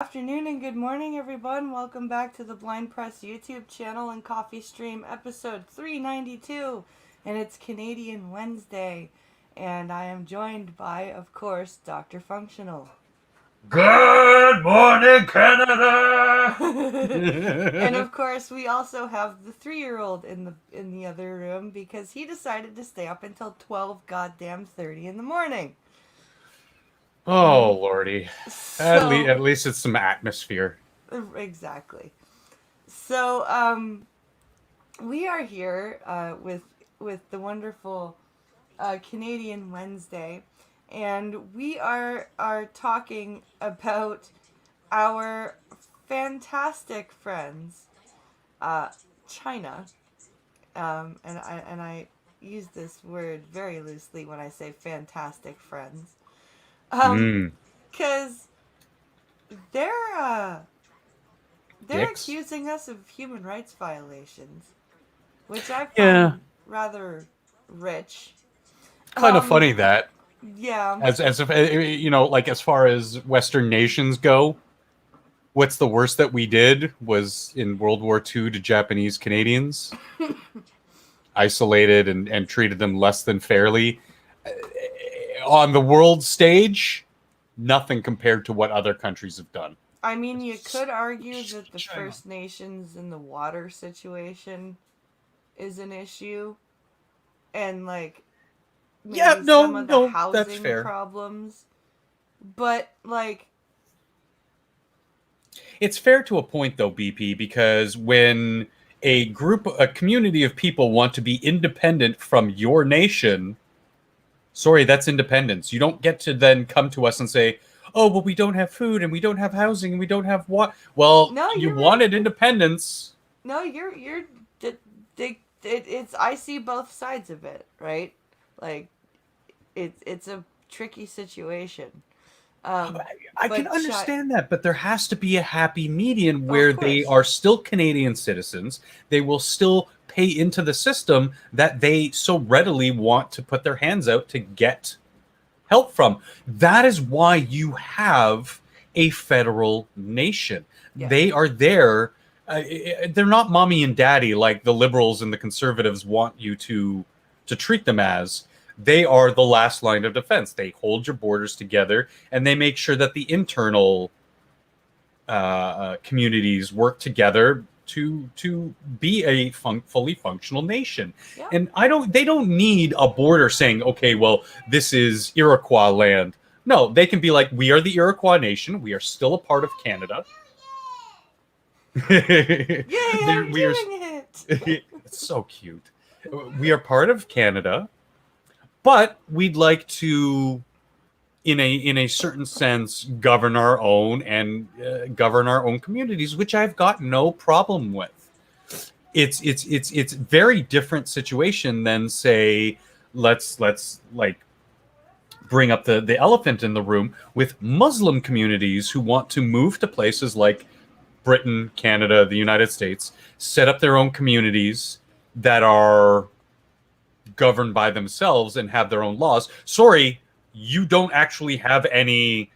Afternoon and good morning, everyone. Welcome back to the Blind Press YouTube channel and Coffee Stream episode 392. And it's Canadian Wednesday. And I am joined by, of course, Dr. Functional. Good morning, Canada! And of course, we also have the 3-year-old in the other room because he decided to stay up until 12 goddamn 30 in the morning. Oh, Lordy. So, At least it's some atmosphere. exactly. So, we are here with the wonderful Canadian Wednesday, and we are talking about our fantastic friends, China, and I use this word very loosely when I say fantastic friends, Mm. because they're uh, they're Dicks? accusing us of human rights violations, which I Yeah. find rather rich. Kind of Um, funny that. yeah. As if, like as far as Western nations go, what's the worst that we did was in World War II to Japanese Canadians, isolated and treated them less than fairly. On the world stage, nothing compared to what other countries have done. I mean, you could argue that the First Nations in the water situation is an issue, and like Yeah, maybe some of the no, that's housing fair. problems, but like, It's fair to a point, though, BP, because when a community of people want to be independent from your nation, sorry, that's independence. You don't get to then come to us and say, oh, well, we don't have food and we don't have housing and we don't have what? Well, no, you you're right. wanted independence. No, you're it's I see both sides of it, right? Like, it's a tricky situation. Um, I can but understand that, but there has to be a happy median oh, of where they course. are still Canadian citizens. They will still pay into the system that they so readily want to put their hands out to get help from. That is why you have a federal nation. Yeah. They are there. They're not mommy and daddy like the liberals and the conservatives want you to treat them as. They are the last line of defense. They hold your borders together and they make sure that the internal communities work together to be a fully functional nation. Yeah. And they don't need a border saying, okay, well, this is Iroquois land. No, they can be like, we are the Iroquois nation. We are still a part of Canada. Yay, I'm we are. doing it. It's so cute. We are part of Canada, but we'd like to, in a certain sense, govern our own and govern our own communities, which I've got no problem with. It's very different situation than, say, let's like bring up the elephant in the room with Muslim communities who want to move to places like Britain, Canada, the United States, set up their own communities that are governed by themselves and have their own laws. Sorry, you don't actually have any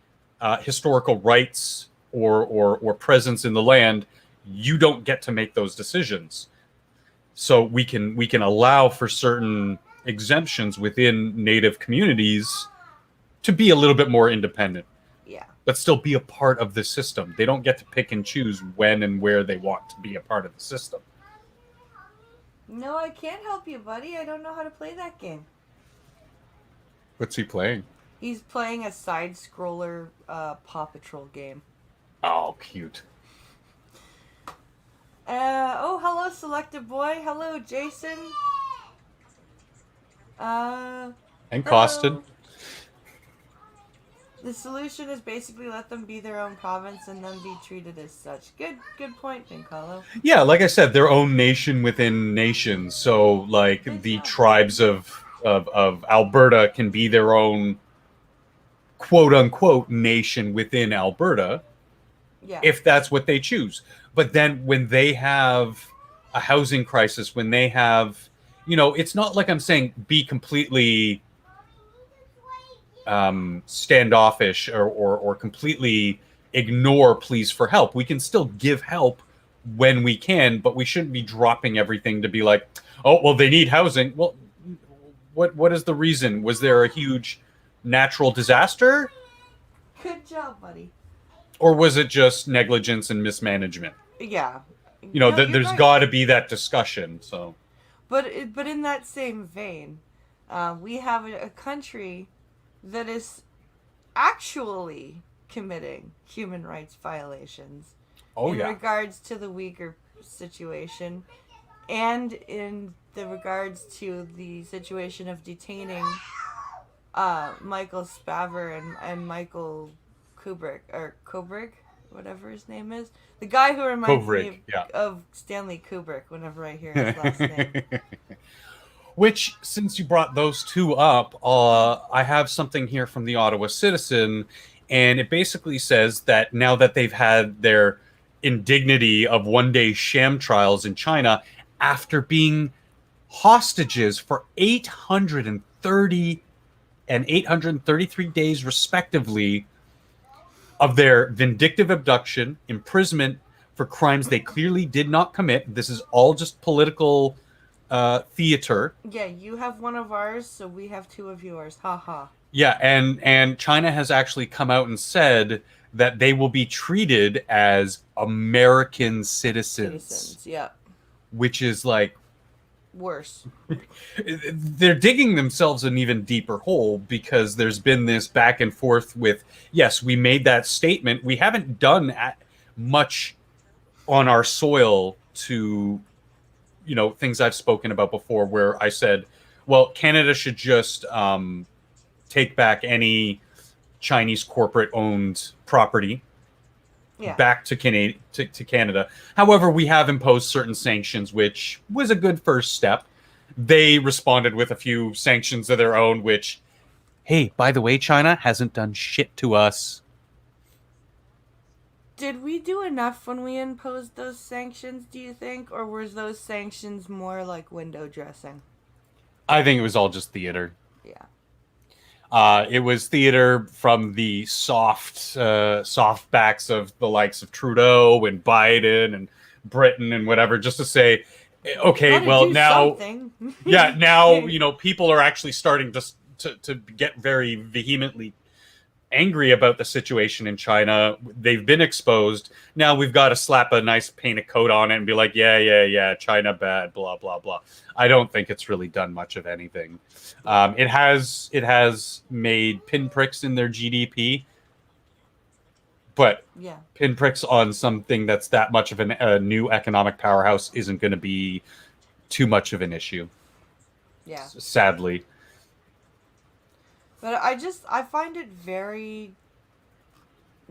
historical rights or presence in the land. You don't get to make those decisions. So we can allow for certain exemptions within Native communities to be a little bit more independent, Yeah. but still be a part of the system. They don't get to pick and choose when and where they want to be a part of the system. No, I can't help you, buddy. I don't know how to play that game. What's he playing? He's playing a side scroller Paw Patrol game. Oh, cute. Oh, hello, Selective Boy. Hello, Jason. And Costin. Hello. The solution is basically let them be their own province and then be treated as such. Good point, Pincolo. Yeah, like I said, their own nation within nations. So, like, Good the job. tribes of Alberta can be their own quote unquote nation within Alberta, Yeah. if that's what they choose. But then when they have a housing crisis, when they have, it's not like I'm saying be completely standoffish or completely ignore pleas for help. We can still give help when we can, but we shouldn't be dropping everything to be like, oh, well, they need housing. Well, what is the reason? Was there a huge natural disaster? Good job, buddy. Or was it just negligence and mismanagement? Yeah. No, You're there's right. got to be that discussion. So, but in that same vein, we have a country that is actually committing human rights violations in regards to the Uyghur situation, and in the regards to the situation of detaining Michael Spavor and Michael Kubrick, whatever his name is, the guy who reminds me of Stanley Kubrick whenever I hear his last name. Which, since you brought those two up, I have something here from the Ottawa Citizen, and it basically says that now that they've had their indignity of one-day sham trials in China after being hostages for 830 and 833 days respectively of their vindictive abduction, imprisonment for crimes they clearly did not commit. This is all just political theater. Yeah, you have one of ours, so we have two of yours. Ha ha. Yeah, and China has actually come out and said that they will be treated as American citizens. Yeah. Which is like worse. They're digging themselves an even deeper hole, because there's been this back and forth with, yes, we made that statement. We haven't done much on our soil to, things I've spoken about before, where I said, well, Canada should just take back any Chinese corporate-owned property back to Canada. However, we have imposed certain sanctions, which was a good first step. They responded with a few sanctions of their own, which, hey, by the way, China hasn't done shit to us. Did we do enough when we imposed those sanctions, do you think? Or were those sanctions more like window dressing? I think it was all just theater. Yeah. It was theater from the soft backs of the likes of Trudeau and Biden and Britain and whatever, just to say, okay, well now, now people are actually starting to get very vehemently angry about the situation in China. They've been exposed. Now we've got to slap a nice painted coat on it and be like, yeah, China bad, blah blah blah. I don't think it's really done much of anything. It has made pinpricks in their GDP, but pinpricks on something that's that much of a new economic powerhouse isn't going to be too much of an issue. Yeah, sadly. But I find it very.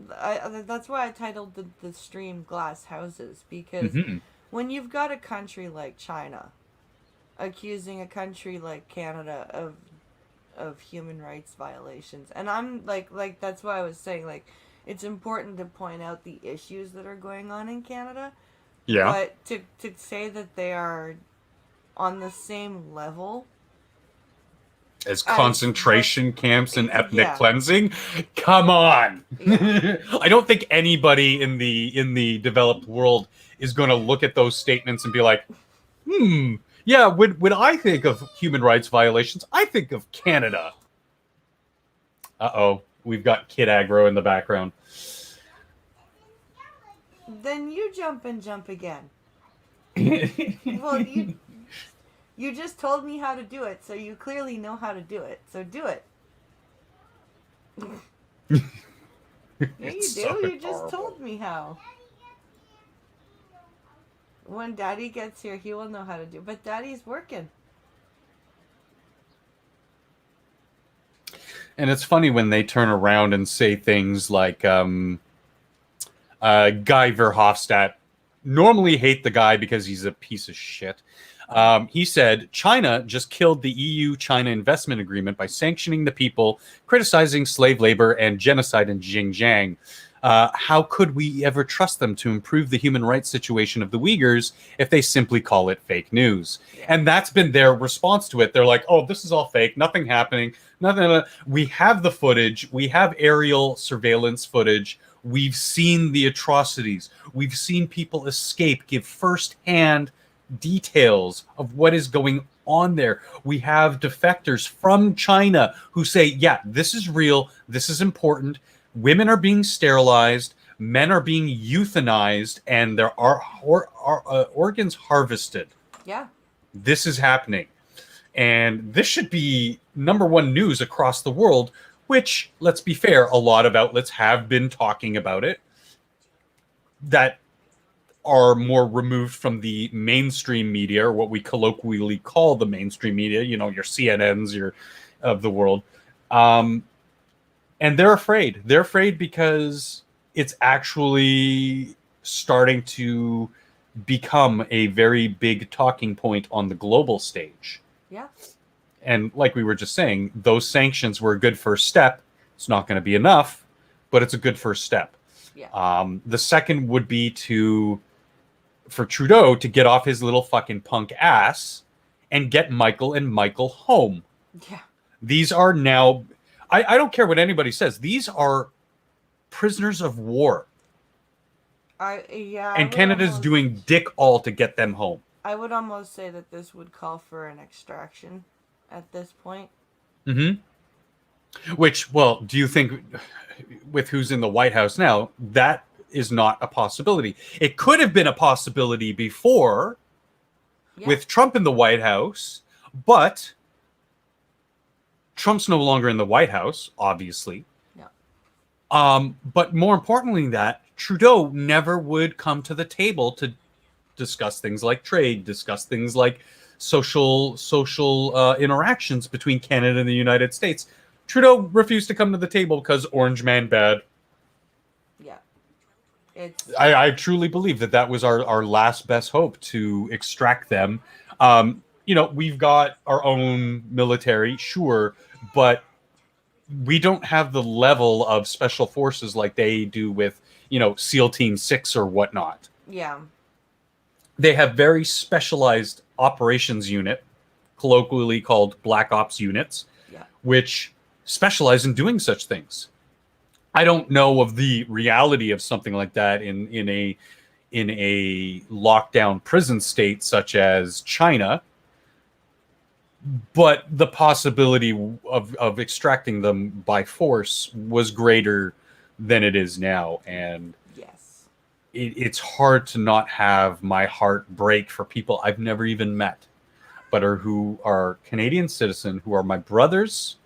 That's why I titled the stream "Glass Houses", because when you've got a country like China accusing a country like Canada of human rights violations, and I'm like that's why I was saying, like, it's important to point out the issues that are going on in Canada. Yeah. But to say that they are on the same level as concentration camps and ethnic cleansing, come on. I don't think anybody in the developed world is going to look at those statements and be like, yeah, when I think of human rights violations, I think of Canada. We've got Kid Aggro in the background. Then you jump again. Well, you just told me how to do it, so you clearly know how to do it. So do it. Yeah, you do. You just told me how. When Daddy gets here, he will know how to do it. But Daddy's working. And it's funny when they turn around and say things like, Guy Verhofstadt, normally hate the guy because he's a piece of shit. He said, China just killed the EU-China investment agreement by sanctioning the people, criticizing slave labor and genocide in Xinjiang. How could we ever trust them to improve the human rights situation of the Uyghurs if they simply call it fake news? And that's been their response to it. They're like, oh, this is all fake, nothing happening, nothing. We have the footage. We have aerial surveillance footage. We've seen the atrocities. We've seen people escape, give firsthand details of what is going on there. We have defectors from China who say, yeah, this is real. This is important. Women are being sterilized. Men are being euthanized, and there are organs harvested. Yeah. This is happening. And this should be number one news across the world, which, let's be fair, a lot of outlets have been talking about it that are more removed from the mainstream media, or what we colloquially call the mainstream media, you know, your CNNs, your of the world. And they're afraid. They're afraid because it's actually starting to become a very big talking point on the global stage. Yeah. And like we were just saying, those sanctions were a good first step. It's not going to be enough, but it's a good first step. Yeah. The second would be for Trudeau to get off his little fucking punk ass and get Michael and Michael home. Yeah. These are now, I don't care what anybody says, these are prisoners of war. And Canada's doing dick all to get them home. I would almost say that this would call for an extraction at this point. Mm-hmm. Which, well, do you think, with who's in the White House now, that is not a possibility? It could have been a possibility before, with Trump in the White House, but Trump's no longer in the White House, obviously. Yeah. But more importantly than that, Trudeau never would come to the table to discuss things like trade, discuss things like social interactions between Canada and the United States. Trudeau refused to come to the table because Orange Man bad. Yeah. I truly believe that was our last best hope to extract them. You know, we've got our own military, sure, but we don't have the level of special forces like they do with, you know, SEAL Team 6 or whatnot. Yeah. They have very specialized operations unit, colloquially called Black Ops units, which specialize in doing such things. I don't know of the reality of something like that in a lockdown prison state such as China, but the possibility of extracting them by force was greater than it is now. And yes, it's hard to not have my heart break for people I've never even met, but who are Canadian citizens, who are my brothers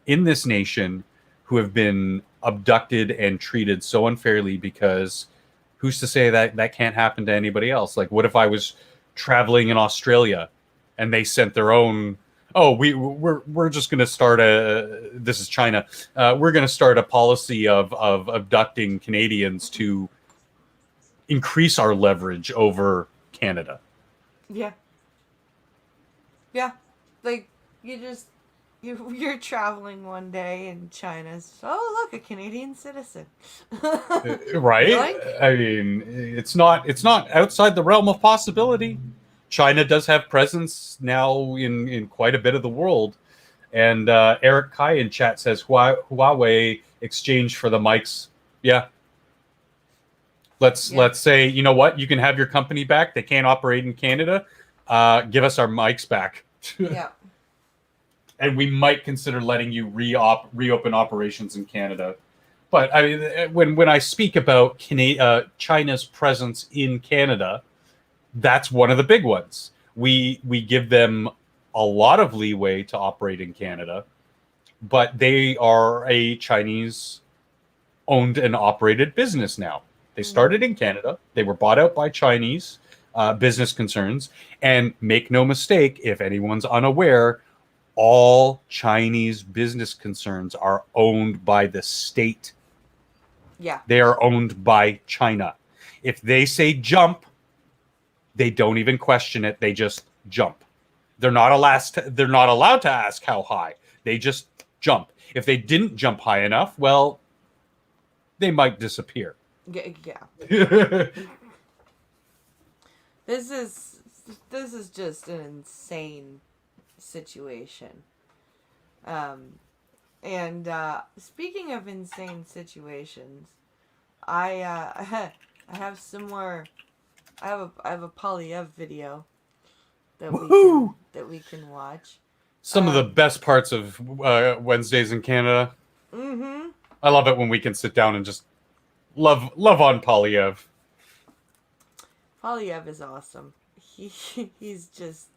in this nation, who have been abducted and treated so unfairly, because who's to say that can't happen to anybody else? Like, what if I was traveling in Australia and they sent their own, we're just going to start this is China, we're going to start a policy of abducting Canadians to increase our leverage over Canada. Yeah. Like, you're traveling one day in China's, look, a Canadian citizen. Right? Like? I mean, it's not outside the realm of possibility. China does have presence now in quite a bit of the world. And Eric Kai in chat says Huawei exchange for the mics. Yeah. Let's say, you know what? You can have your company back. They can't operate in Canada. Give us our mics back. Yeah. And we might consider letting you reopen operations in Canada. But I mean, when I speak about China's presence in Canada, that's one of the big ones. We give them a lot of leeway to operate in Canada, but they are a Chinese owned and operated business now. They started in Canada. They were bought out by Chinese business concerns. And make no mistake, if anyone's unaware, all Chinese business concerns are owned by the state. Yeah. They are owned by China. If they say jump, they don't even question it. They just jump. They're not allowed to ask how high. They just jump. If they didn't jump high enough, well, they might disappear. Yeah. This is just an insane situation. And speaking of insane situations, I have some more. I have a Polyev video Woohoo! that we can watch. Some of the best parts of Wednesdays in Canada. Mm-hmm. I love it when we can sit down and just love on Polyev. Polyev is awesome. He he's just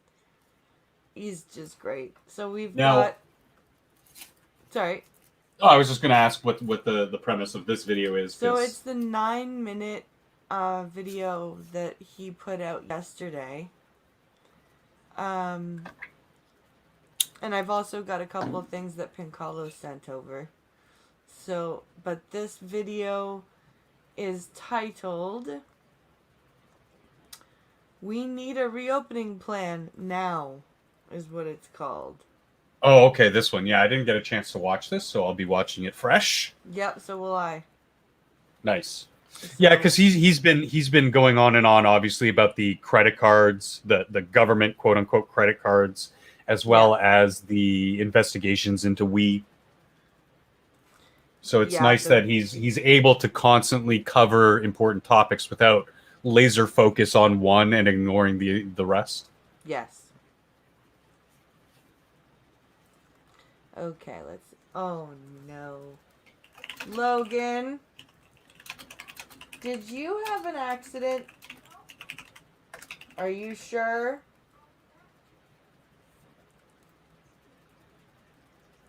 great. So we've Now, got. Sorry. oh, I was just going to ask what the premise of this video is. So it's the 9-minute video that he put out yesterday. And I've also got a couple of things that Pincalo sent over. So, but this video is titled "We Need a Reopening Plan Now," is what it's called. Oh, okay, this one. Yeah, I didn't get a chance to watch this, so I'll be watching it fresh. Yep, so will I. Nice. So, Yeah, because he's been going on and on, obviously, about the credit cards, the government quote unquote credit cards, as well as the investigations into we. So it's nice that he's able to constantly cover important topics without laser focus on one and ignoring the rest. Yes. Okay, let's. Oh no, Logan. Did you have an accident? Are you sure?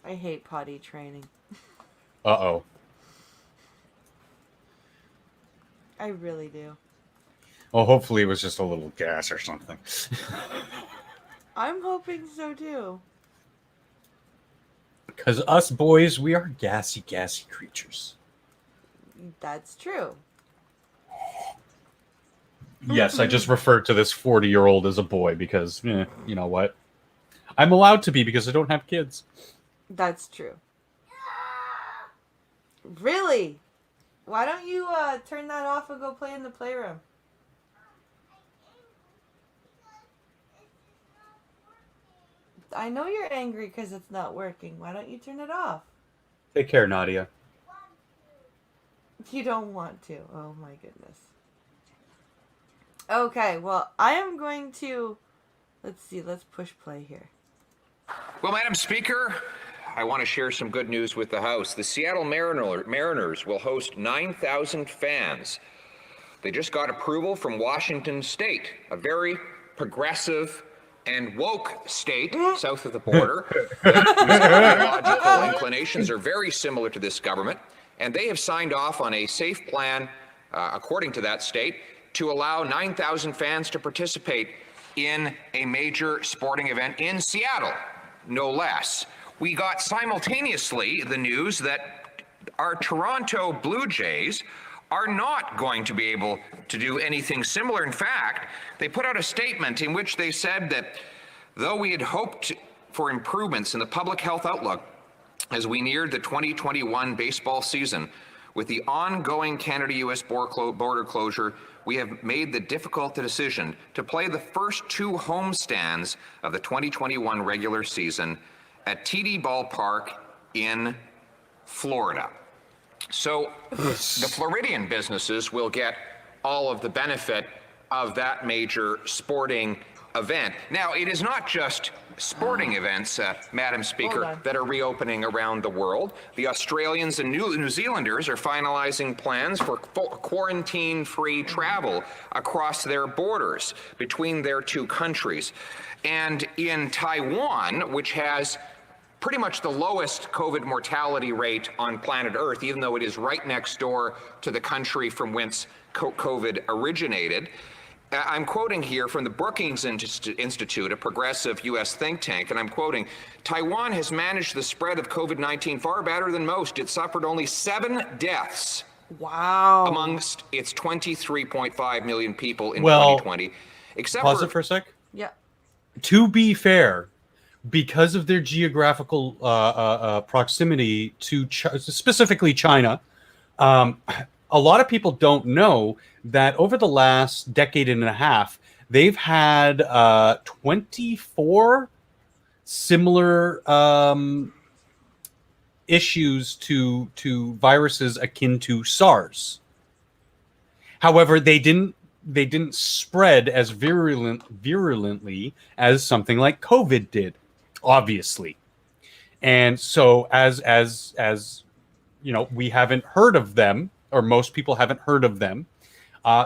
I hate potty training. Uh-oh. I really do. Well, hopefully it was just a little gas or something. I'm hoping so too. Because us boys, we are gassy creatures. That's true. Yes, I just referred to this 40-year-old as a boy because, you know what? I'm allowed to be because I don't have kids. That's true. Really? Why don't you turn that off and go play in the playroom? I know you're angry because it's not working. Why don't you turn it off? Take care, Nadia. You don't want to. Oh my goodness. Okay, well, I am going to... Let's see, let's push play here. Well, Madam Speaker, I want to share some good news with the House. The Seattle Mariners will host 9,000 fans. They just got approval from Washington State, a very progressive and woke state south of the border, whose ideological inclinations are very similar to this government, and they have signed off on a safe plan, according to that state, to allow 9,000 fans to participate in a major sporting event in Seattle, no less. We got simultaneously the news that our Toronto Blue Jays are not going to be able to do anything similar. In fact, they put out a statement in which they said that though we had hoped for improvements in the public health outlook as we neared the 2021 baseball season, with the ongoing Canada-US border closure, we have made the difficult decision to play the first two homestands of the 2021 regular season at TD Ballpark in Florida. So the Floridian businesses will get all of the benefit of that major sporting event. Now, it is not just sporting events, Madam Speaker, that are reopening around the world. The Australians and New Zealanders are finalizing plans for quarantine-free travel across their borders between their two countries. And in Taiwan, which has pretty much the lowest COVID mortality rate on planet Earth, even though it is right next door to the country from whence COVID originated. I'm quoting here from the Brookings Institute, a progressive U.S. think tank, and I'm quoting, Taiwan has managed the spread of COVID-19 far better than most. It suffered only 7 deaths amongst its 23.5 million people in 2020. Except pause it for a sec. Yeah. To be fair, because of their geographical proximity to specifically China, a lot of people don't know that over the last decade and a half, they've had 24 similar issues to viruses akin to SARS. However, they didn't spread as virulently as something like COVID did, obviously. And so as we haven't heard of them, or most people haven't heard of them.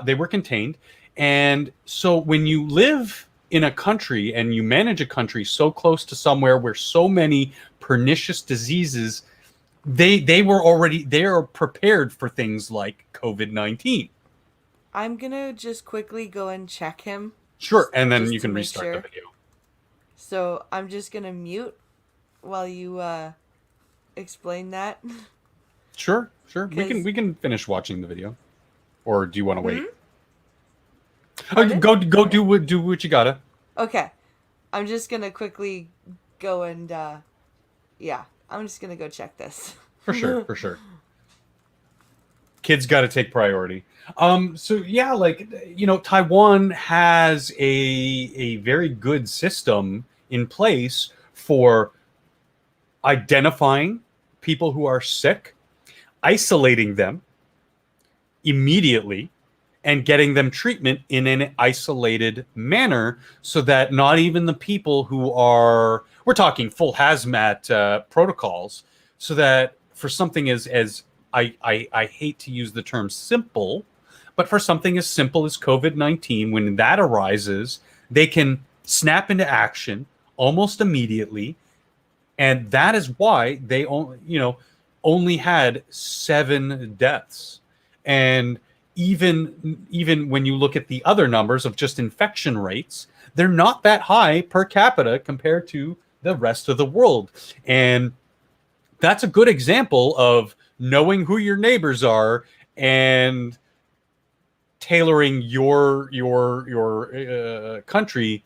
They were contained. And so when you live in a country and you manage a country so close to somewhere where so many pernicious diseases, they are prepared for things like COVID-19. I'm gonna just quickly go and check him. Sure, and then Just you to can make restart sure. the video. So I'm just gonna mute while you explain that. Sure. We 'Cause- can finish watching the video, or do you want to wait? Pardon? Go do what you gotta. Okay. I'm just gonna quickly go and yeah, I'm just gonna go check this. For sure. Kids got to take priority. So yeah, like Taiwan has a very good system in place for identifying people who are sick, isolating them immediately, and getting them treatment in an isolated manner, so that not even the people who are, we're talking full hazmat protocols, so that for something as I hate to use the term simple, but for something as simple as COVID-19, when that arises, they can snap into action almost immediately. And that is why they only had 7 deaths. And even when you look at the other numbers of just infection rates, they're not that high per capita compared to the rest of the world. And that's a good example of knowing who your neighbors are and tailoring your country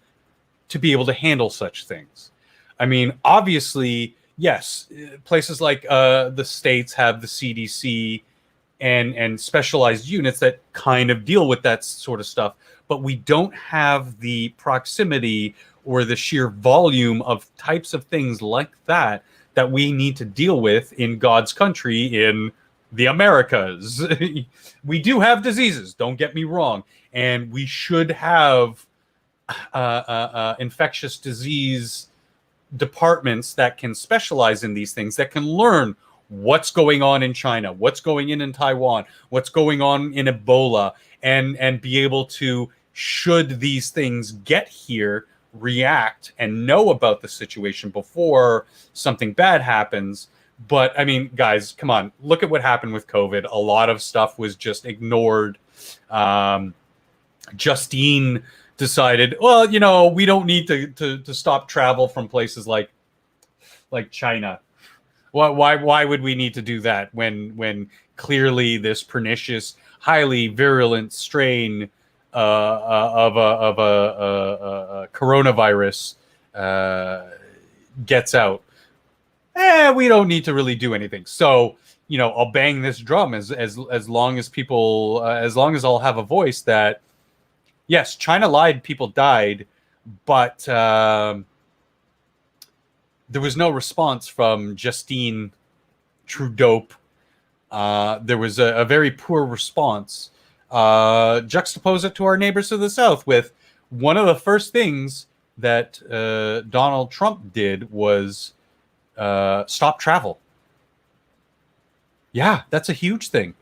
to be able to handle such things. I mean, obviously, yes, places like the States have the CDC and specialized units that kind of deal with that sort of stuff, but we don't have the proximity or the sheer volume of types of things like that we need to deal with in God's country, in the Americas. We do have diseases, don't get me wrong, and we should have infectious disease departments that can specialize in these things, that can learn what's going on in China, what's going in Taiwan, what's going on in Ebola, and be able to, should these things get here, react and know about the situation before something bad happens. But I mean, guys, come on, look at what happened with COVID. A lot of stuff was just ignored. Justine decided, well, we don't need to stop travel from places like China. Why would we need to do that when clearly this pernicious, highly virulent strain of a coronavirus gets out? We don't need to really do anything. So I'll bang this drum as long as people, as long as I'll have a voice that, yes, China lied, people died, but there was no response from Justine Trudeau. There was a very poor response. Juxtapose it to our neighbors to the south with one of the first things that Donald Trump did was stop travel. Yeah, that's a huge thing.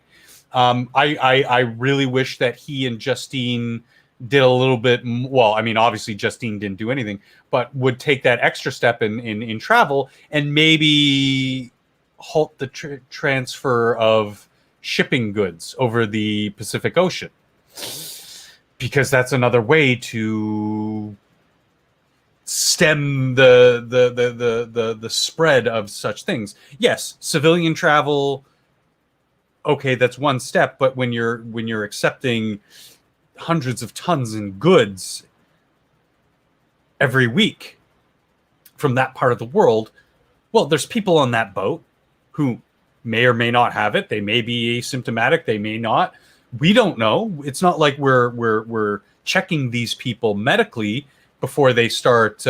I really wish that he and Justine did a little bit. Well, I mean, obviously Justine didn't do anything, but would take that extra step in travel and maybe halt the transfer of shipping goods over the Pacific Ocean, because that's another way to stem the spread of such things. Yes, civilian travel, okay, that's one step, but when you're accepting hundreds of tons in goods every week from that part of the world, well, there's people on that boat who may or may not have it. They may be asymptomatic, they may not. We don't know. It's not like we're checking these people medically before they start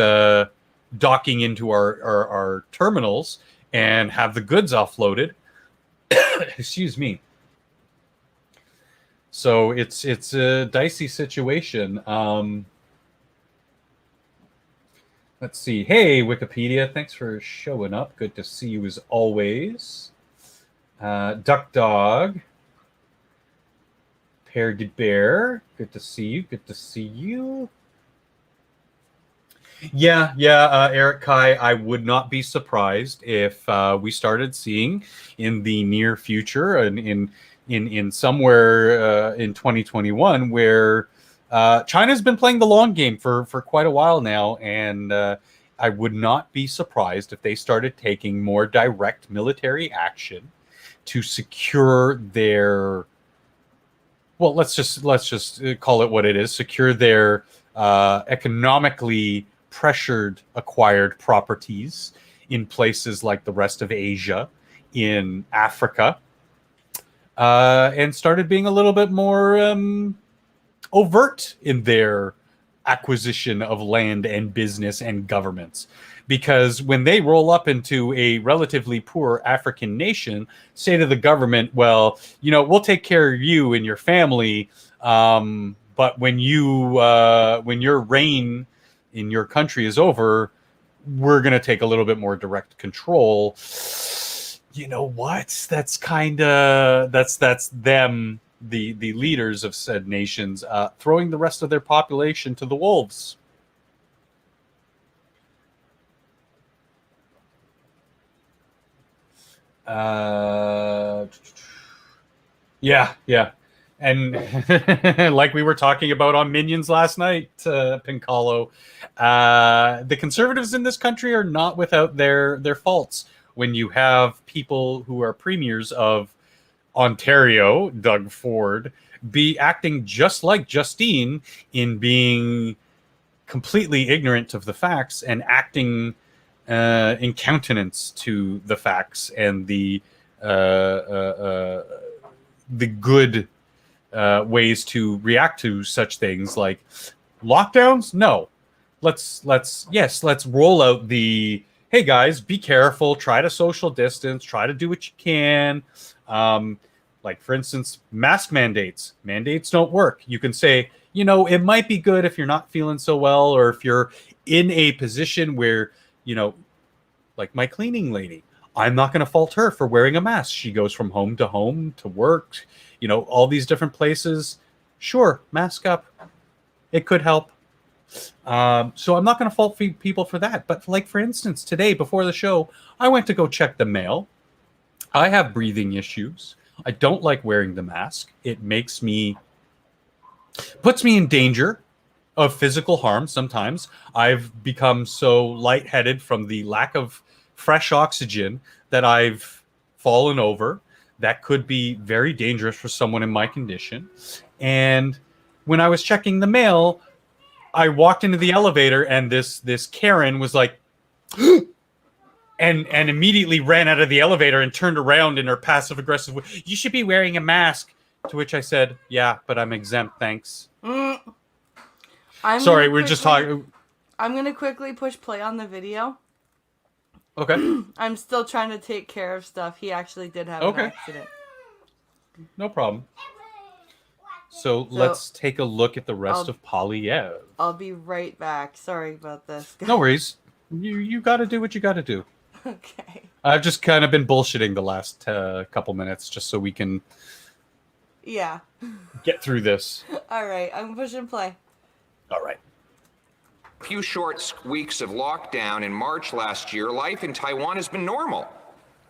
docking into our terminals and have the goods offloaded. Excuse me. So it's a dicey situation. Let's see. Hey, Wikipedia, thanks for showing up. Good to see you as always. Duck Dog. Pear de Bear. Good to see you. Good to see you. Yeah. Eric Kai, I would not be surprised if we started seeing in the near future and in somewhere in 2021 where China's been playing the long game for quite a while now, and I would not be surprised if they started taking more direct military action to secure their, well, let's just call it what it is, secure their economically pressured acquired properties in places like the rest of Asia, in Africa, and started being a little bit more overt in their acquisition of land and business and governments. Because when they roll up into a relatively poor African nation, say to the government, well, we'll take care of you and your family, but when your reign in your country is over, we're going to take a little bit more direct control. You know what? That's them, the leaders of said nations, throwing the rest of their population to the wolves. Yeah. And like we were talking about on Minions last night, Pincalo, the conservatives in this country are not without their faults. When you have people who are premiers of Ontario, Doug Ford, be acting just like Justine in being completely ignorant of the facts and acting in countenance to the facts and the good ways to react to such things like lockdowns. No, let's roll out the, hey guys, be careful, try to social distance, try to do what you can. Like for instance, mask mandates don't work. You can say, it might be good if you're not feeling so well, or if you're in a position where, like my cleaning lady, I'm not going to fault her for wearing a mask. She goes from home to work, all these different places. Sure, mask up. It could help. So I'm not going to fault people for that. But like, for instance, today before the show, I went to go check the mail. I have breathing issues. I don't like wearing the mask. It puts me in danger of physical harm sometimes. I've become so lightheaded from the lack of fresh oxygen that I've fallen over. That could be very dangerous for someone in my condition. And when I was checking the mail, I walked into the elevator and this Karen was like, and immediately ran out of the elevator and turned around in her passive aggressive way. You should be wearing a mask. To which I said, yeah, but I'm exempt, thanks. Sorry, we're just talking. I'm going to quickly push play on the video. Okay. I'm still trying to take care of stuff. He actually did have an accident. No problem. So let's take a look at the rest of Polyev. I'll be right back. Sorry about this. No worries. You got to do what you got to do. Okay. I've just kind of been bullshitting the last couple minutes just so we can get through this. All right. I'm pushing play. All right. A few short weeks of lockdown in March last year, life in Taiwan has been normal.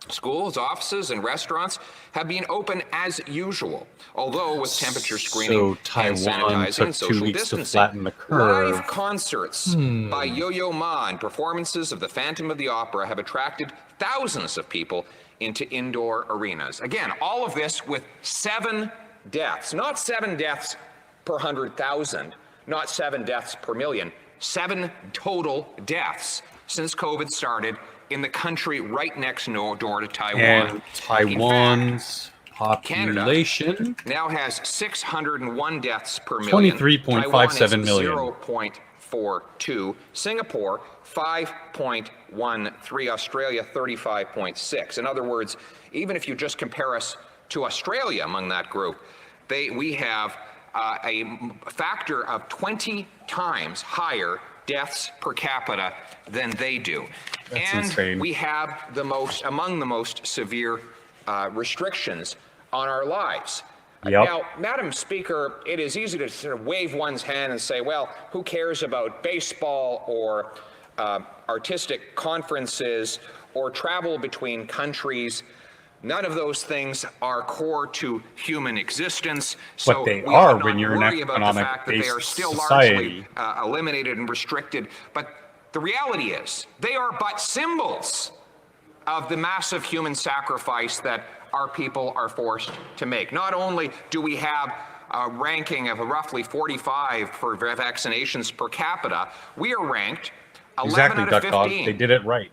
Schools, offices, and restaurants have been open as usual, although with temperature screening and sanitizing and social distancing. Live concerts by Yo-Yo Ma and performances of the Phantom of the Opera have attracted thousands of people into indoor arenas. Again, all of this with 7 deaths, not 7 deaths per 100,000, not 7 deaths per million, 7 total deaths since COVID started in the country right next door to Taiwan. And Taiwan's population Canada now has 601 deaths per million. 23.57 million. 0.42. Singapore 5.13. Australia 35.6. In other words, even if you just compare us to Australia among that group, we have a factor of 20 times higher deaths per capita than they do. That's and insane. We have among the most severe restrictions on our lives. Yep. Now, Madam Speaker, it is easy to sort of wave one's hand and say, well, who cares about baseball or artistic conferences or travel between countries? None of those things are core to human existence. So But they we are ought not when you're an worry about the fact that they are economic-based still society. largely eliminated and restricted. But the reality is, they are but symbols of the massive human sacrifice that our people are forced to make. Not only do we have a ranking of roughly 45 for vaccinations per capita, we are ranked 11 Exactly, out of Duck 15 Dog. They did it right.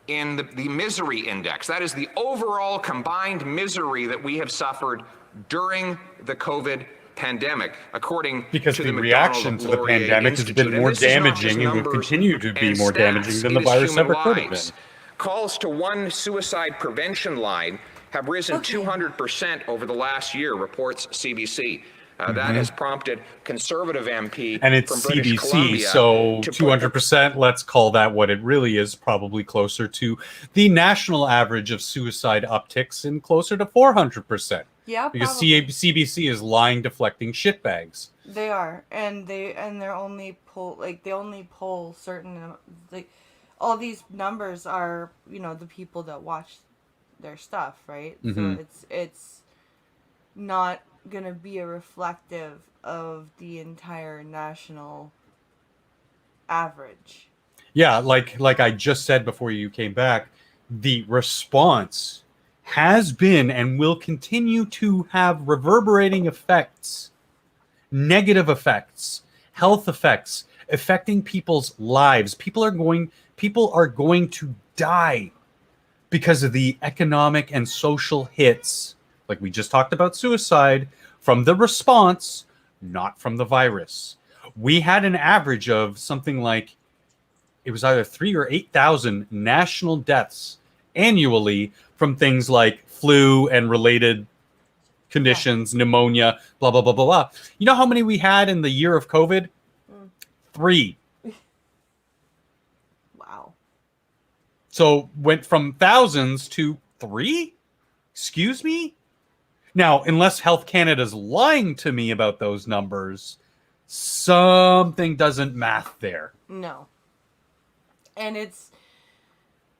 in the misery index. That is the overall combined misery that we have suffered during the COVID pandemic, according Because to the the reaction to the McDonald-Laurier pandemic has Institute. been And more this is not just damaging and will numbers continue to be and more stats. damaging than the It is virus human ever could have been. lives. Calls to one suicide prevention line have risen 200% over the last year, reports CBC. That has prompted conservative MP And it's from British CBC, Columbia so to put 200%, let's call that what it really is, probably closer to the national average of suicide upticks and closer to 400%. Yeah, Because probably. CBC is lying, deflecting shitbags. They are, and they're only they only poll certain all these numbers are the people that watch their stuff, right? Mhm. So it's not gonna be a reflective of the entire national average. Yeah, like I just said before you came back, the response has been and will continue to have reverberating effects, negative effects, health effects, affecting people's lives. People are going to die because of the economic and social hits, like we just talked about suicide, from the response, not from the virus. We had an average of something like, it was either 3,000 or 8,000 national deaths annually from things like flu and related conditions, pneumonia, blah, blah, blah, blah, blah. You know how many we had in the year of COVID? 3. Wow. So went from thousands to 3? Excuse me? Now, unless Health Canada's lying to me about those numbers, something doesn't math there. No. And it's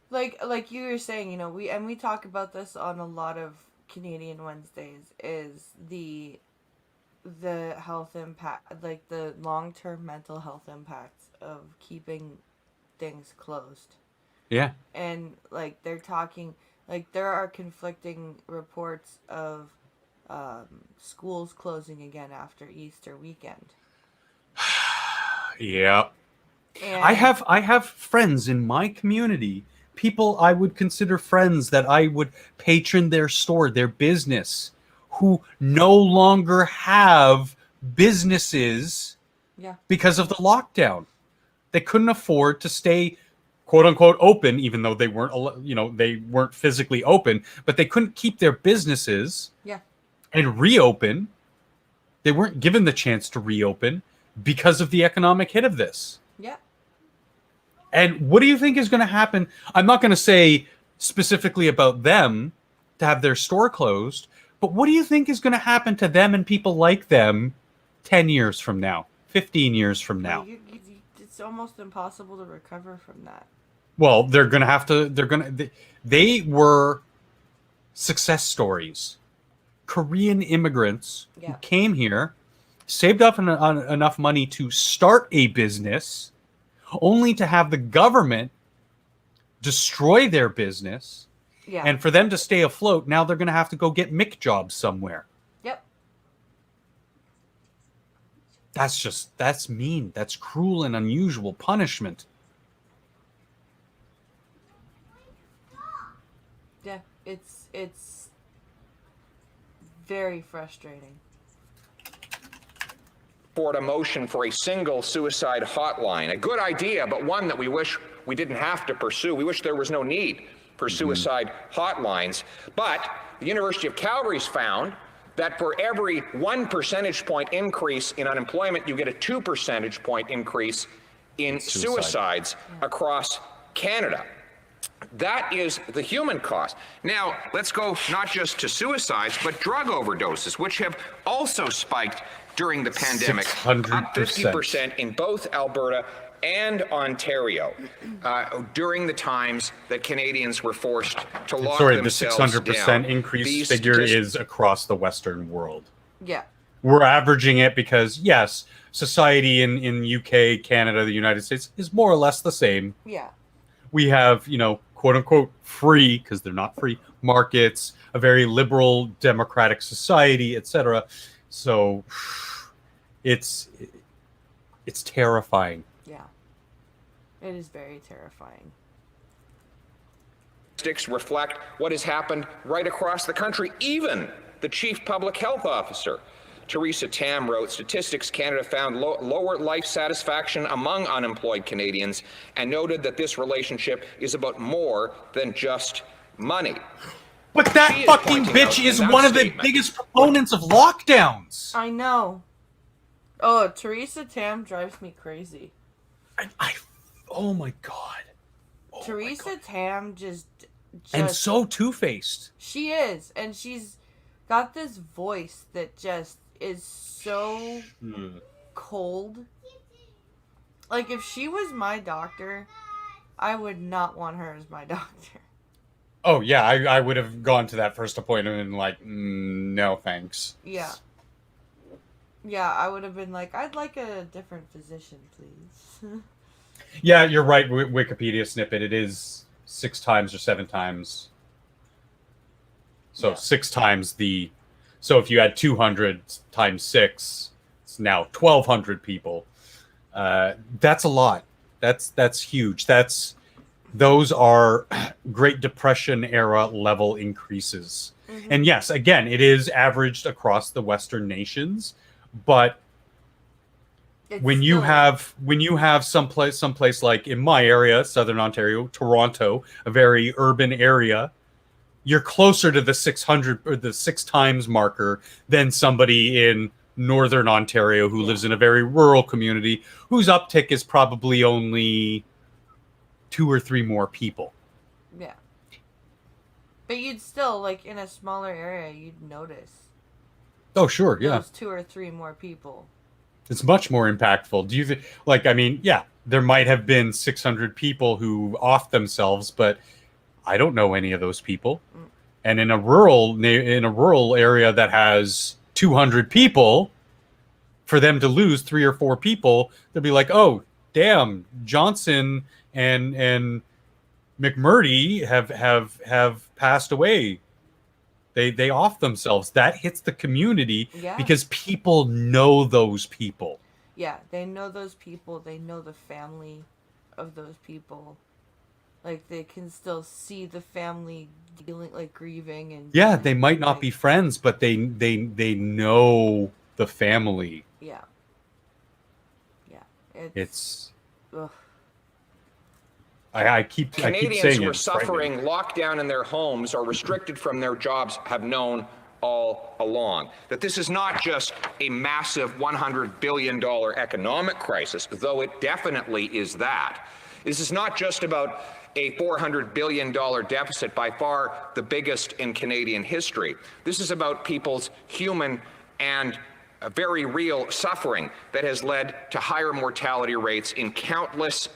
like you were saying, we talk about this on a lot of Canadian Wednesdays, is the health impact, like the long-term mental health impacts of keeping things closed. Yeah. And they're talking, there are conflicting reports of schools closing again after Easter weekend. Yeah. And I have friends in my community, people I would consider friends that I would patron their store, their business, who no longer have businesses because of the lockdown. They couldn't afford to stay quote unquote open, even though they weren't physically open, but they couldn't keep their businesses and reopen. They weren't given the chance to reopen because of the economic hit of this. Yeah. And what do you think is going to happen? I'm not going to say specifically about them to have their store closed, but what do you think is going to happen to them and people like them 10 years from now, 15 years from now? It's almost impossible to recover from that. Well, they were success stories. Korean immigrants who came here, saved up enough money to start a business, only to have the government destroy their business. Yeah. And for them to stay afloat, now they're going to have to go get Mick jobs somewhere. Yep. That's mean. That's cruel and unusual punishment. Yeah, it's very frustrating. Support a motion for a single suicide hotline. A good idea, but one that we wish we didn't have to pursue. We wish there was no need for suicide hotlines. But the University of Calgary's found that for every 1 percentage point increase in unemployment, you get a 2 percentage point increase in suicides across Canada. That is the human cost. Now, let's go not just to suicides, but drug overdoses, which have also spiked during the pandemic, 600%. up 50% in both Alberta and Ontario during the times that Canadians were forced to lock themselves down. The 600% increase figure is across the Western world. Yeah. We're averaging it because, yes, society in UK, Canada, the United States is more or less the same. Yeah. We have, quote unquote, free, because they're not free, markets, a very liberal democratic society, etc. So it's terrifying. Yeah. It is very terrifying. Statistics reflect what has happened right across the country. Even the chief public health officer, Theresa Tam, wrote, Statistics Canada found lower life satisfaction among unemployed Canadians and noted that this relationship is about more than just money. But that fucking bitch is one of the biggest proponents of lockdowns. I know. Oh, Theresa Tam drives me crazy. Oh my god. Theresa Tam just and so two-faced. She is, and she's got this voice that just is so cold. Like, if she was my doctor, I would not want her as my doctor. Oh yeah, I would have gone to that first appointment and like, no thanks. Yeah. Yeah, I would have been like, I'd like a different physician, please. Yeah, you're right. Wikipedia snippet. It is 6 times or 7 times. So 6 times the. So if you had 200 times 6, it's now 1,200 people. That's a lot. That's huge. Those are Great Depression era level increases. Mm-hmm. And yes, again, it is averaged across the Western nations, but when you have someplace like in my area, Southern Ontario, Toronto, a very urban area, you're closer to the 600 or the 6 times marker than somebody in Northern Ontario who lives in a very rural community whose uptick is probably only 2 or 3 more people. Yeah. But you'd still, like, in a smaller area, you'd notice. Oh, sure, yeah. Those 2 or 3 more people. It's much more impactful. Do you think, like, I mean, yeah, there might have been 600 people who offed themselves, but I don't know any of those people. And in a rural area that has 200 people, for them to lose 3 or 4 people, they'll be like, oh, damn, Johnson and McMurdy have passed away. They off themselves. That hits the community because people know those people. Yeah, they know those people. They know the family of those people. Like, they can still see the family dealing, like, grieving and. Yeah, they might not be friends, but they know the family. Yeah. Yeah. It's. Ugh. I keep saying Canadians who are suffering lockdown in their homes or restricted from their jobs have known all along that this is not just a massive $100 billion economic crisis, though it definitely is that. This is not just about a $400 billion deficit, by far the biggest in Canadian history. This is about people's human and very real suffering that has led to higher mortality rates in countless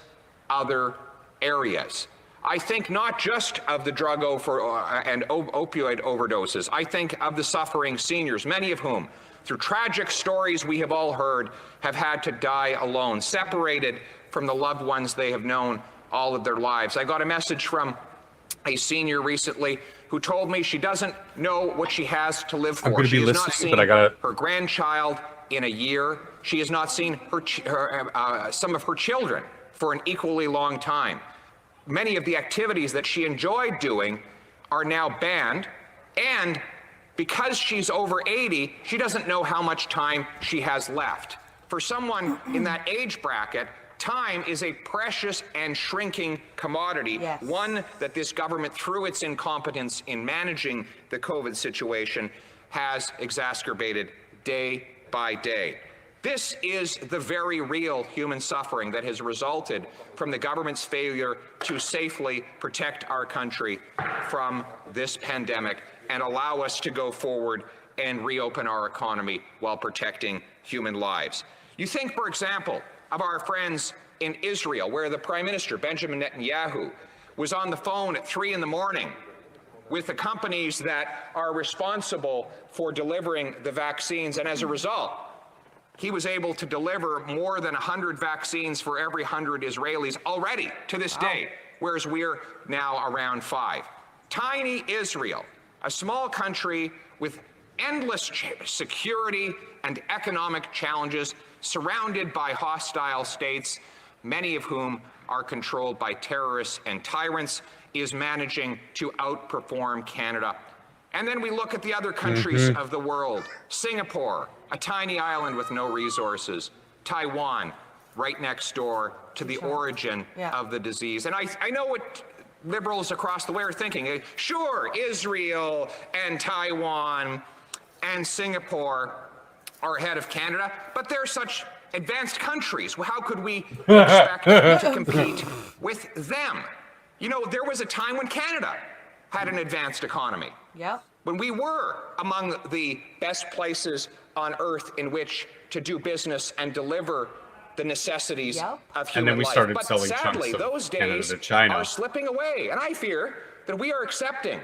other areas. I think not just of the drug and opioid overdoses. I think of the suffering seniors, many of whom, through tragic stories we have all heard, have had to die alone, separated from the loved ones they have known all of their lives. I got a message from a senior recently who told me she doesn't know what she has to live for. She has not seen her grandchild in a year. She has not seen some of her children for an equally long time. Many of the activities that she enjoyed doing are now banned, and because she's over 80, she doesn't know how much time she has left. For someone in that age bracket, time is a precious and shrinking commodity, one that this government, through its incompetence in managing the COVID situation, has exacerbated day by day. This is the very real human suffering that has resulted from the government's failure to safely protect our country from this pandemic and allow us to go forward and reopen our economy while protecting human lives. You think, for example, of our friends in Israel, where the Prime Minister, Benjamin Netanyahu, was on the phone at 3 in the morning with the companies that are responsible for delivering the vaccines, and as a result, he was able to deliver more than 100 vaccines for every 100 Israelis already to this day, whereas we're now around 5. Tiny Israel, a small country with endless security and economic challenges, surrounded by hostile states, many of whom are controlled by terrorists and tyrants, is managing to outperform Canada. And then we look at the other countries of the world. Singapore, a tiny island with no resources. Taiwan, right next door to the origin of the disease. And I know what liberals across the way are thinking. Sure, Israel and Taiwan and Singapore are ahead of Canada, but they're such advanced countries. How could we expect to compete with them? You know, there was a time when Canada had an advanced economy. Yep. When we were among the best places on earth in which to do business and deliver the necessities of human life. And then we started but selling sadly, chunks of those Canada days to China. are slipping away. And I fear that we are accepting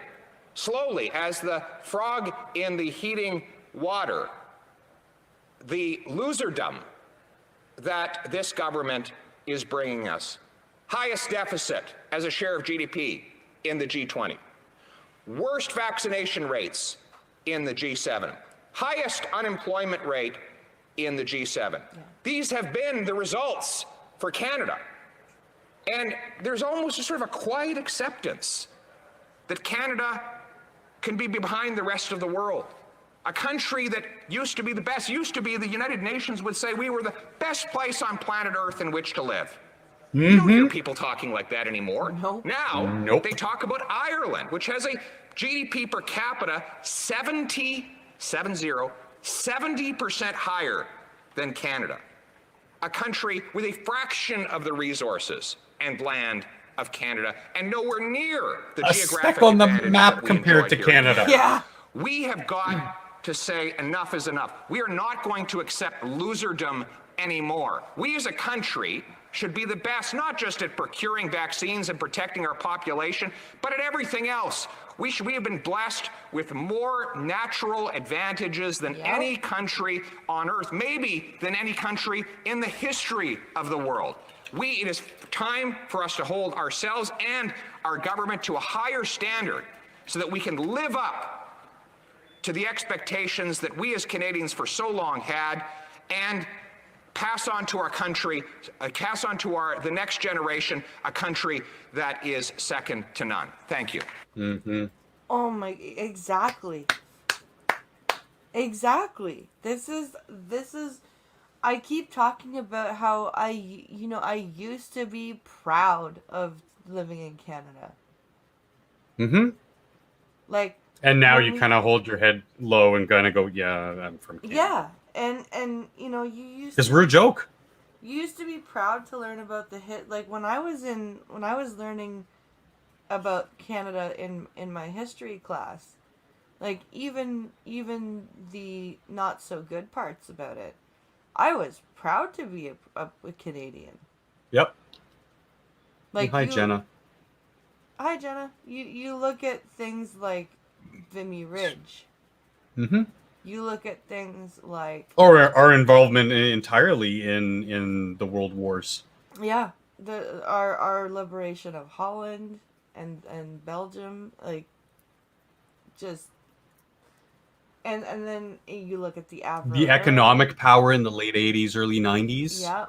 slowly, as the frog in the heating water, the loserdom that this government is bringing us. Highest deficit as a share of GDP in the G20. Worst vaccination rates in the G7. Highest unemployment rate in the G7. These have been the results for Canada. And there's almost a sort of a quiet acceptance that Canada can be behind the rest of the world. A country that used to be the best, the United Nations would say we were the best place on planet Earth in which to live. You don't hear people talking like that anymore. Now, they talk about Ireland, which has a GDP per capita 70% higher than Canada. A country with a fraction of the resources and land of Canada, and nowhere near the a geographic speck on the advantage map that we compared enjoy to here. Canada. Yeah. We have got to say enough is enough. We are not going to accept loserdom anymore. We as a country should be the best, not just at procuring vaccines and protecting our population, but at everything else. We have been blessed with more natural advantages than any country on earth, maybe than any country in the history of the world. It is time for us to hold ourselves and our government to a higher standard so that we can live up to the expectations that we as Canadians for so long had, and pass on to our country, the next generation, a country that is second to none. Thank you. Oh my, exactly. Exactly. This is, I keep talking about how I used to be proud of living in Canada. Like, And now you kind of hold your head low and kind of go, yeah, I'm from Canada. Yeah. And you know, you used Because we're a joke. You used to be proud to learn about the like when I was learning about Canada in my history class, like even the not so good parts about it, I was proud to be a Canadian. Yep. Like Hi, Jenna. Hi, Jenna. You look at things like Vimy Ridge. You look at things like... Or our involvement entirely in the world wars. Yeah. Our liberation of Holland and Belgium. Like, just... And then you look at the Avro. The economic power in the late 80s, early 90s. Yeah.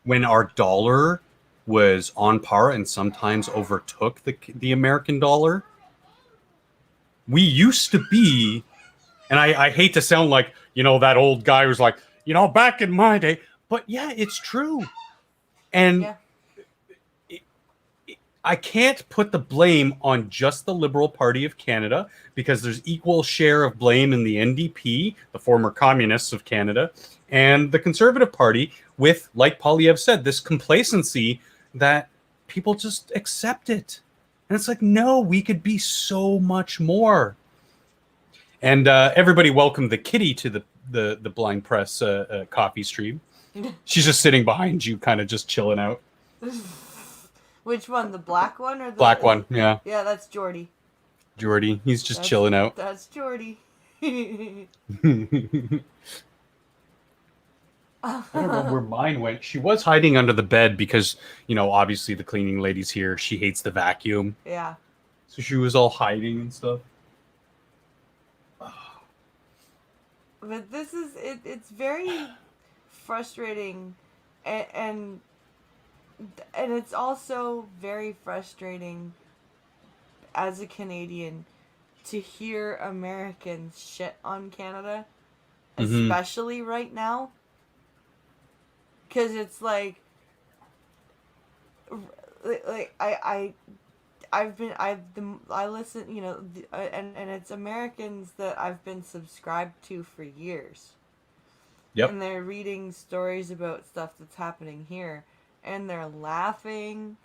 When our dollar was on par and sometimes overtook the American dollar. We used to be... And I hate to sound like, that old guy who's like, back in my day. But yeah, it's true. And I can't put the blame on just the Liberal Party of Canada, because there's equal share of blame in the NDP, the former communists of Canada, and the Conservative Party, with, like Polyev said, this complacency that people just accept it. And it's like, no, we could be so much more. And everybody welcome the kitty to the Blind Press coffee stream. She's just sitting behind you, kind of just chilling out. Which one? The black one or the Black one? Yeah. Yeah, that's Jordy. Jordy, he's just chilling out. That's Jordy. I don't know where mine went. She was hiding under the bed because, obviously the cleaning lady's here. She hates the vacuum. Yeah. So she was all hiding and stuff. But this is it's very frustrating, and it's also very frustrating as a Canadian to hear Americans shit on Canada, especially right now. Because it's like I listen, and it's Americans that I've been subscribed to for years. Yep. And they're reading stories about stuff that's happening here, and they're laughing,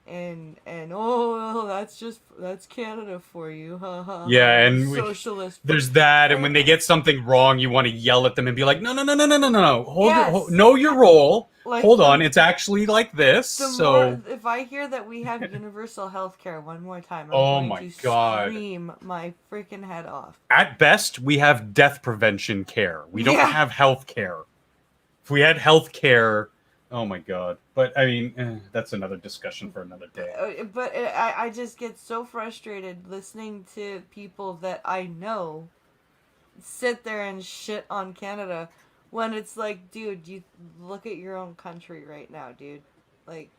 and that's Canada for you, Yeah, and socialist. There's that, and when they get something wrong, you want to yell at them and be like, no, know your role. Like, hold on, it's actually like this. If I hear that we have universal health care one more time, Oh I'm my going to God. scream my freaking head off. At best, we have death prevention care. We don't have health care. If we had health care, oh my God. But I mean, that's another discussion for another day. But I just get so frustrated listening to people that I know sit there and shit on Canada, when it's like, dude, you look at your own country right now, dude. Like,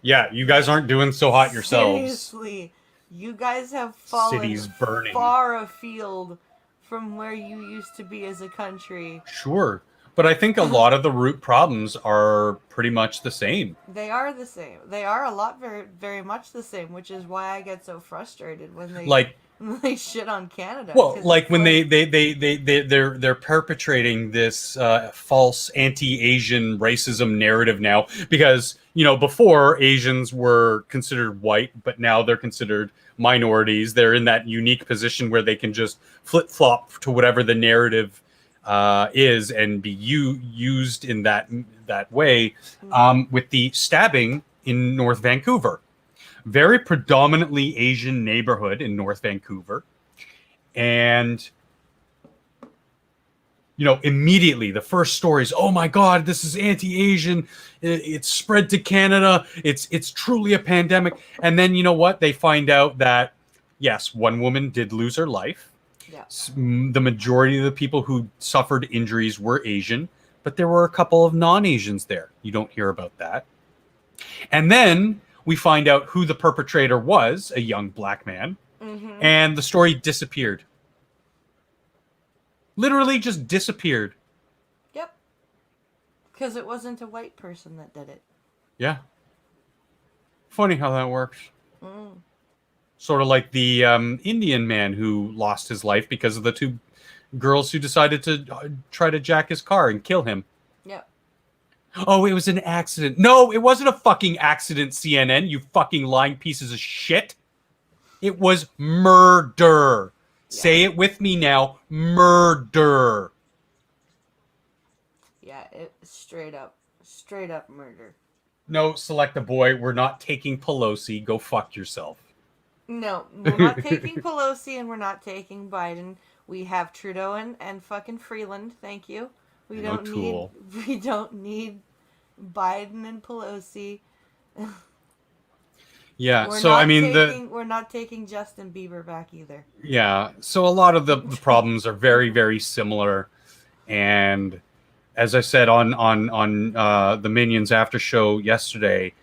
yeah, you guys aren't doing so hot yourselves. Seriously, you guys have fallen Cities burning far afield from where you used to be as a country. Sure, but I think a lot of the root problems are pretty much the same. They are the same. They are a lot, very, very much the same, which is why I get so frustrated when they shit on Canada. Well, like when they're perpetrating this false anti-Asian racism narrative now, because before Asians were considered white, but now they're considered minorities. They're in that unique position where they can just flip-flop to whatever the narrative is and be used in that way. With the stabbing in North Vancouver. Very predominantly Asian neighborhood in North Vancouver. And, immediately the first story is, oh my God, this is anti-Asian. It's spread to Canada. It's truly a pandemic. And then, you know what? They find out that, yes, one woman did lose her life. Yeah. The majority of the people who suffered injuries were Asian, but there were a couple of non-Asians there. You don't hear about that. And then we find out who the perpetrator was, a young black man, and the story disappeared. Literally just disappeared. Yep. Because it wasn't a white person that did it. Yeah. Funny how that works. Sort of like the Indian man who lost his life because of the two girls who decided to try to jack his car and kill him. Yep. Oh, it was an accident. No, it wasn't a fucking accident, CNN, you fucking lying pieces of shit. It was murder. Yeah. Say it with me now. Murder. Yeah, straight up murder. No, select a boy. We're not taking Pelosi. Go fuck yourself. No, we're not taking Pelosi and we're not taking Biden. We have Trudeau and fucking Freeland. Thank you. We don't need Biden and Pelosi. Yeah, we're not taking Justin Bieber back either. Yeah, so a lot of the problems are very, very similar, and as I said on the Minions after show yesterday,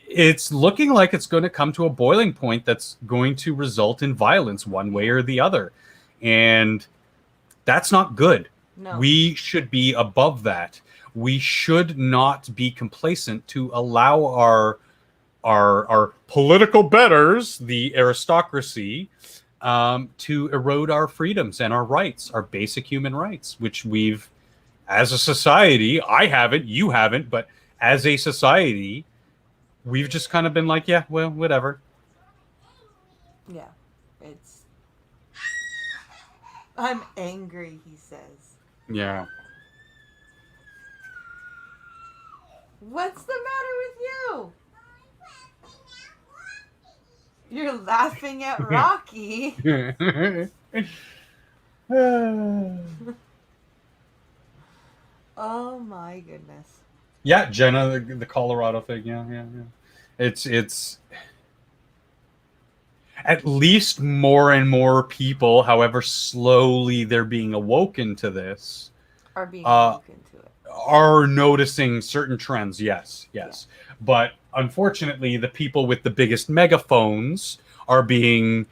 it's looking like it's going to come to a boiling point that's going to result in violence one way or the other, and that's not good. No. We should be above that. We should not be complacent to allow our political betters, the aristocracy, to erode our freedoms and our rights, our basic human rights, which we've, as a society, I haven't, you haven't, but as a society, we've just kind of been like, yeah, well, whatever. Yeah, it's. I'm angry, he says. Yeah. What's the matter with you? You're laughing at Rocky. Oh my goodness. Yeah, Jenna, the Colorado thing. Yeah. It's at least more and more people, however slowly they're being awoken to this, Are being awoken to it. are noticing certain trends. Yes. But unfortunately, the people with the biggest megaphones are being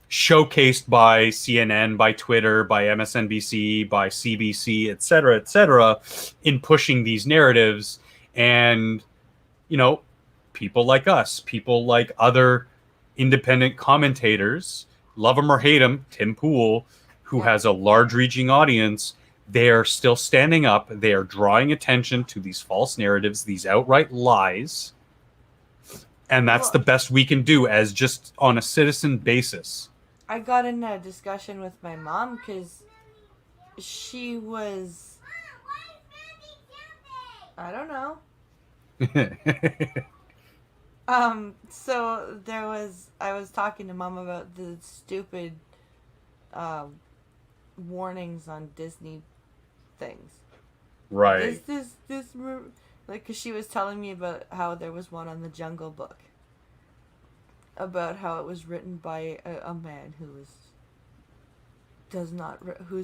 showcased by CNN, by Twitter, by MSNBC, by CBC, et cetera, in pushing these narratives. And, people like us, people like other independent commentators, love them or hate them, Tim Pool, who has a large reaching audience, they are still standing up. They are drawing attention to these false narratives, these outright lies. And that's the best we can do as just on a citizen basis. I got in a discussion with my mom because she was. I don't know. So I was talking to Mom about the stupid warnings on Disney things. Right. Like, because she was telling me about how there was one on the Jungle Book. About how it was written by a man whose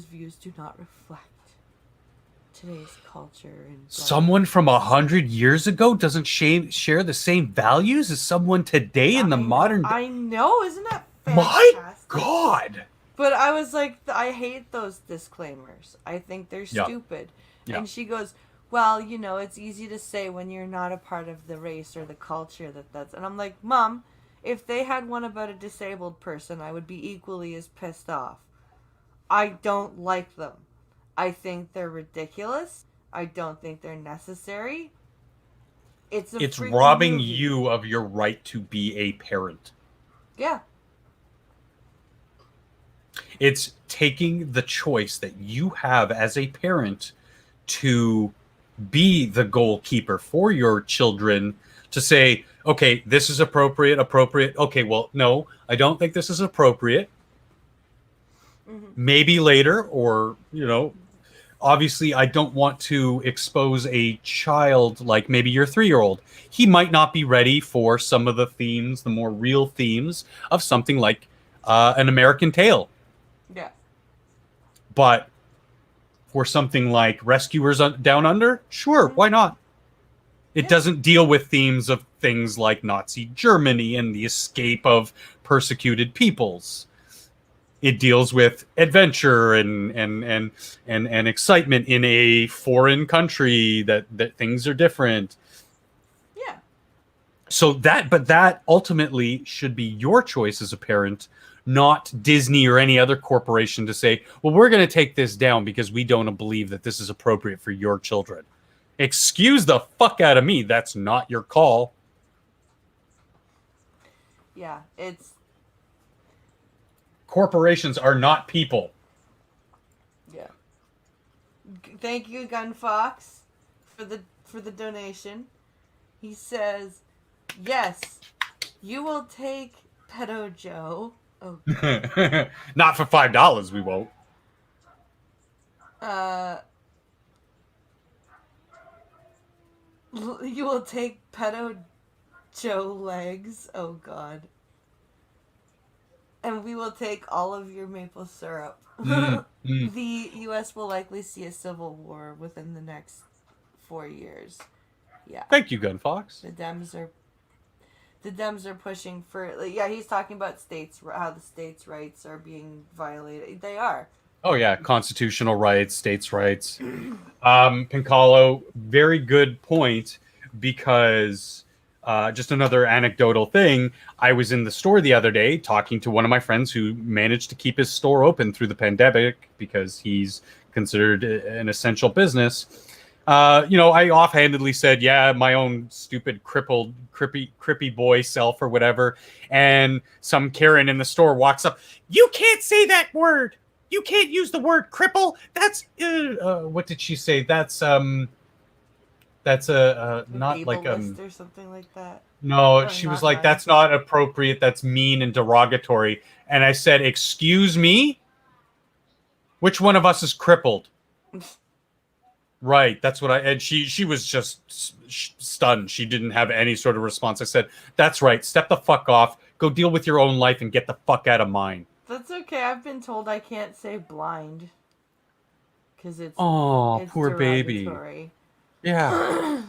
views do not reflect today's culture and someone from 100 years ago doesn't share the same values as someone today in the modern day. I know, isn't that fantastic? My God! But I was like, I hate those disclaimers. I think they're stupid. Yeah. And she goes, well, it's easy to say when you're not a part of the race or the culture that's. And I'm like, Mom, if they had one about a disabled person, I would be equally as pissed off. I don't like them. I think they're ridiculous. I don't think they're necessary. It's robbing movie. you of your right to be a parent. Yeah. It's taking the choice that you have as a parent to be the goalkeeper for your children, to say, okay, this is appropriate. Okay, well, no, I don't think this is appropriate. Mm-hmm. Maybe later, or, obviously I don't want to expose a child like maybe your 3-year-old. He might not be ready for some of the themes, the more real themes of something like An American Tail. Yeah. But for something like Rescuers Down Under, sure, why not? It doesn't deal with themes of things like Nazi Germany and the escape of persecuted peoples. It deals with adventure and excitement in a foreign country that things are different. Yeah. So that ultimately should be your choice as a parent, not Disney or any other corporation to say, well, we're going to take this down because we don't believe that this is appropriate for your children. Excuse the fuck out of me. That's not your call. Yeah, it's... Corporations are not people. Yeah. Thank you, Gun Fox, for the donation. He says, yes, you will take Pedo Joe. Oh. Not for $5, we won't. You will take Pedo Joe legs. Oh, God. And we will take all of your maple syrup. The U.S. will likely see a civil war within the next 4 years. Yeah. Thank you, Gun Fox. The Dems are pushing for... he's talking about how the states' rights are being violated. They are. Oh yeah, constitutional rights, states' rights. Pincalo, very good point, because just another anecdotal thing. I was in the store the other day talking to one of my friends who managed to keep his store open through the pandemic because he's considered an essential business. I offhandedly said, "Yeah, my own stupid, crippled, crippy boy self or whatever." And some Karen in the store walks up. "You can't say that word. You can't use the word cripple. That's what did she say? That's not like ableist or something like that. no, Or she was not like, nice. that's not appropriate. That's mean and derogatory." And I said, "Excuse me? Which one of us is crippled?" Right, that's what and she was just stunned. She didn't have any sort of response. I said, "That's right. Step the fuck off. Go deal with your own life and get the fuck out of mine." That's okay. I've been told I can't say blind because Oh, it's poor baby. derogatory. Yeah.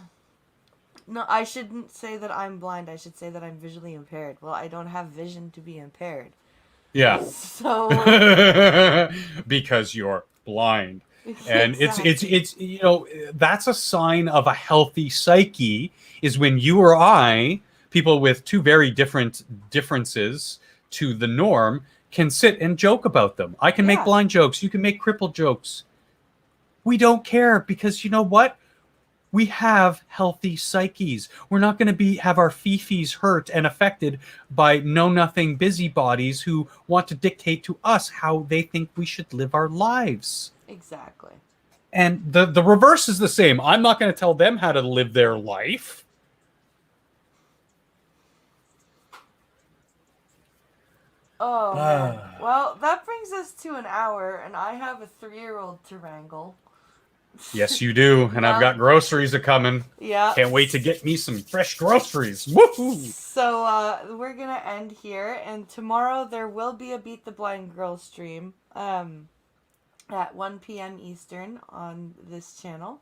No, I shouldn't say that I'm blind. I should say that I'm visually impaired. Well, I don't have vision to be impaired. Yeah. So Because you're blind. And exactly. it's that's a sign of a healthy psyche, is when you or I, people with two very different differences to the norm, can sit and joke about them. I can make blind jokes, you can make crippled jokes. We don't care, because you know what? We have healthy psyches. We're not going to have our fifis hurt and affected by know-nothing busybodies who want to dictate to us how they think we should live our lives. Exactly. And the reverse is the same. I'm not going to tell them how to live their life. Oh, man. Well, that brings us to an hour, and I have a 3-year-old to wrangle. Yes, you do. And I've got groceries a-coming. Yeah. Can't wait to get me some fresh groceries. Woohoo! So, we're going to end here, and tomorrow there will be a Beat the Blind Girl stream at 1 p.m. Eastern on this channel.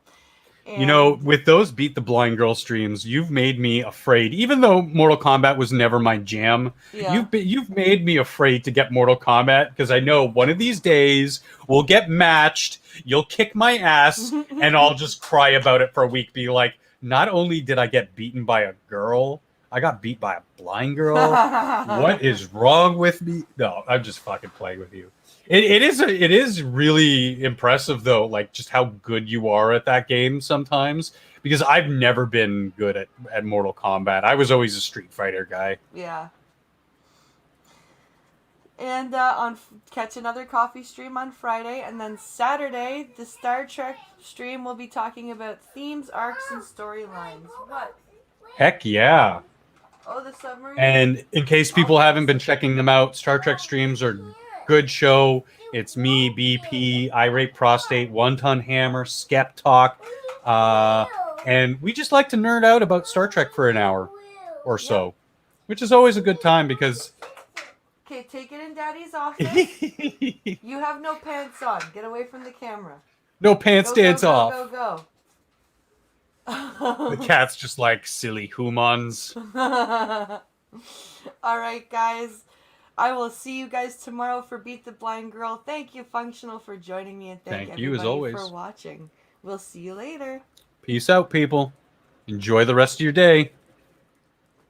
And with those Beat the Blind Girl streams, you've made me afraid. Even though Mortal Kombat was never my jam, you've made me afraid to get Mortal Kombat, because I know one of these days we'll get matched, you'll kick my ass, and I'll just cry about it for a week. Be like, not only did I get beaten by a girl, I got beat by a blind girl. What is wrong with me? No, I'm just fucking playing with you. It is really impressive, though, like just how good you are at that game sometimes, because I've never been good at Mortal Kombat. I was always a Street Fighter guy. Yeah. And catch another coffee stream on Friday, and then Saturday the Star Trek stream will be talking about themes, arcs, and storylines. What? Heck yeah. Oh, the submarine. And in case people haven't been checking them out, Star Trek streams are good show. It's me, BP, Irate Prostate, One Ton Hammer, Skep Talk, and we just like to nerd out about Star Trek for an hour or so, which is always a good time because. Okay, take it in Daddy's office. You have no pants on. Get away from the camera. No pants, dance off. Go. The cat's just like silly humans. All right, guys. I will see you guys tomorrow for Beat the Blind Girl. Thank you, Functional, for joining me, and thank you, as always, for watching. We'll see you later. Peace out, people. Enjoy the rest of your day.